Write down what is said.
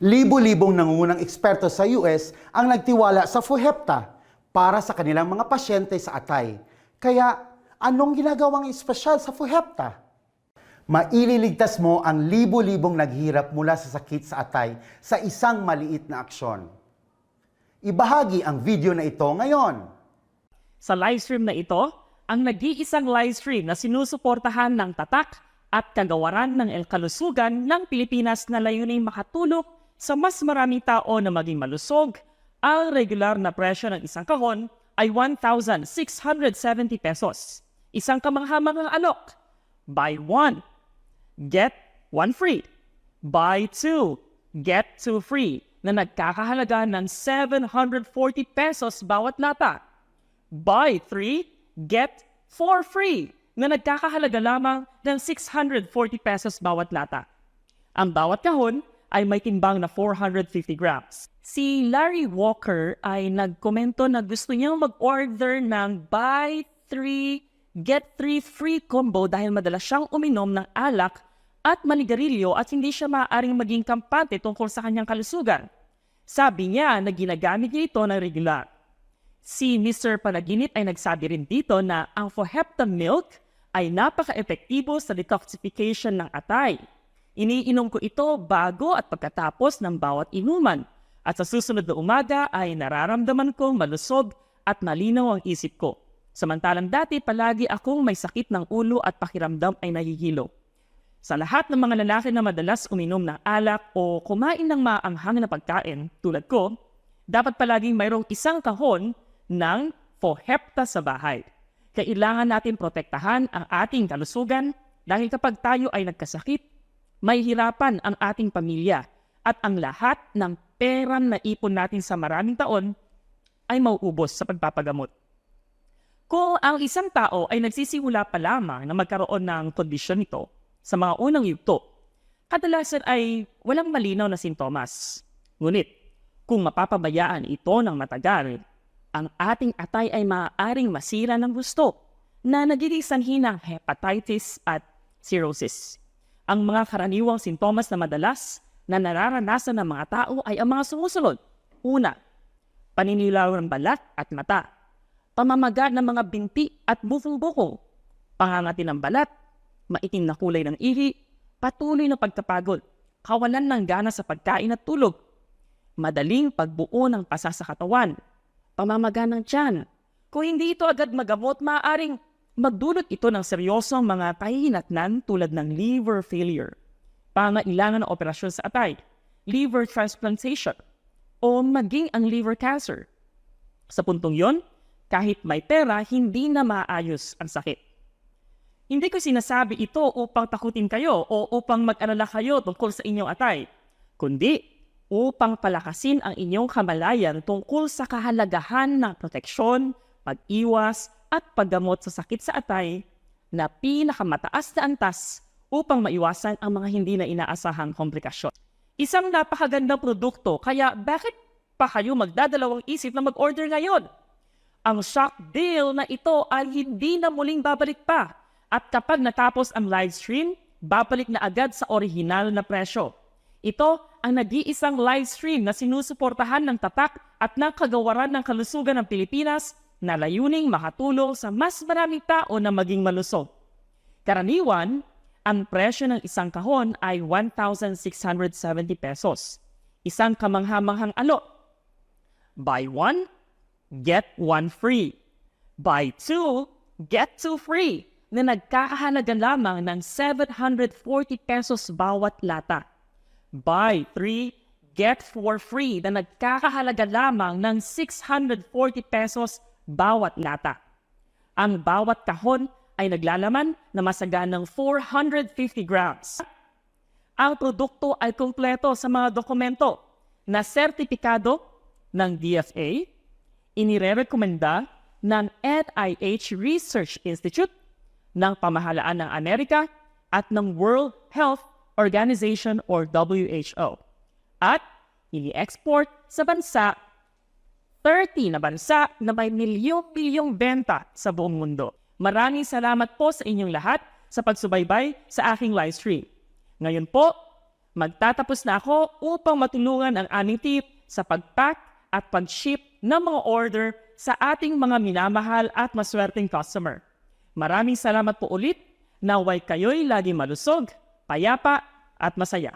Libo-libong nangungunang eksperto sa US ang nagtiwala sa FOHEPTA para sa kanilang mga pasyente sa atay. Kaya, anong ginagawang espesyal sa FOHEPTA? Maililigtas mo ang libo-libong naghihirap mula sa sakit sa atay sa isang maliit na aksyon. Ibahagi ang video na ito ngayon. Sa livestream na ito, ang nag-iisang livestream na sinusuportahan ng tatak at kagawaran ng kalusugan ng Pilipinas na layuning makatulong sa mas maraming tao na maging malusog. Ang regular na presyo ng isang kahon ay 1,670 pesos. Isang kamanghamangang alok. Buy one, get one free. Buy two, get two free na nagkakahalaga ng 740 pesos bawat lata. Buy three, get four free na nagkakahalaga lamang ng 640 pesos bawat lata. Ang bawat kahon ay may timbang na 450 grams. Si Larry Walker ay nagkomento na gusto niyang mag-order ng buy 3, get 3 free combo dahil madalas siyang uminom ng alak at manigarilyo at hindi siya maaaring maging kampante tungkol sa kanyang kalusugan. Sabi niya na ginagamit niya ito ng regular. Si Mr. Panaginip ay nagsabi rin dito na ang FOHEPTA milk ay napaka-epektibo sa detoxification ng atay. Iniinom ko ito bago at pagkatapos ng bawat inuman. At sa susunod na umaga ay nararamdaman kong malusog at malinaw ang isip ko. Samantalang dati palagi akong may sakit ng ulo at pakiramdam ay nahihilo. Sa lahat ng mga lalaki na madalas uminom ng alak o kumain ng maanghang na pagkain tulad ko, dapat palaging mayroong isang kahon ng FOHEPTA sa bahay. Kailangan natin protektahan ang ating kalusugan dahil kapag tayo ay nagkasakit, may hirapan ang ating pamilya at ang lahat ng pera na ipon natin sa maraming taon ay mauubos sa pagpapagamot. Kung ang isang tao ay nagsisimula pa lamang na magkaroon ng kondisyon nito sa mga unang yugto, kadalasan ay walang malinaw na sintomas. Ngunit, kung mapapabayaan ito ng matagal, ang ating atay ay maaaring masira ng gusto na nagiging sanhi ng hepatitis at cirrhosis. Ang mga karaniwang sintomas na madalas na nararanasan ng mga tao ay ang mga sumusunod. Una, paninilaw ng balat at mata, pamamaga ng mga binti at bukong-bukong, pangangati ng balat, maitim na kulay ng ihi, patuloy na pagkapagod, kawalan ng gana sa pagkain at tulog, madaling pagbuo ng pasa sa katawan, pamamaga ng tiyan. Kung hindi ito agad magamot, maaaring magdulot ito ng seryosong mga kahihinatnan tulad ng liver failure, pangailangan ng operasyon sa atay, liver transplantation, o maging ang liver cancer. Sa puntong yon, kahit may pera, hindi na maayos ang sakit. Hindi ko sinasabi ito upang takutin kayo o upang mag-alala kayo tungkol sa inyong atay, kundi upang palakasin ang inyong kamalayan tungkol sa kahalagahan ng proteksyon, pag-iwas, at paggamot sa sakit sa atay na pinakamataas na antas upang maiwasan ang mga hindi na inaasahang komplikasyon. Isang napakagandang produkto, kaya bakit pa kayo magdadalawang isip na mag-order ngayon? Ang shock deal na ito ay hindi na muling babalik pa at kapag natapos ang live stream, babalik na agad sa orihinal na presyo. Ito ang nag-iisang live stream na sinusuportahan ng tatak at ng kagawaran ng kalusugan ng Pilipinas na layuning makatulong sa mas maraming tao na maging malusog. Karaniwan, ang presyo ng isang kahon ay 1,670 pesos. Isang kamanghamanghang alok. Buy one, get one free. Buy two, get two free na nagkakahalaga lamang ng 740 pesos bawat lata. Buy three, get four free na nagkakahalaga lamang ng 640 pesos bawat lata. Ang bawat kahon ay naglalaman na masaganang 450 grams. Ang produkto ay kumpleto sa mga dokumento na sertipikado ng DFA, inirerekomenda ng NIH Research Institute, ng Pamahalaan ng Amerika at ng World Health Organization or WHO. At ini-export sa bansa 30 na bansa na may milyong-milyong benta sa buong mundo. Maraming salamat po sa inyong lahat sa pagsubaybay sa aking live stream. Ngayon po, Magtatapos na ako upang matulungan ang aming team sa pag-pack at pag-ship ng mga order sa ating mga minamahal at maswerteng customer. Maraming salamat po ulit. Naway kayo'y lagi malusog, payapa at masaya.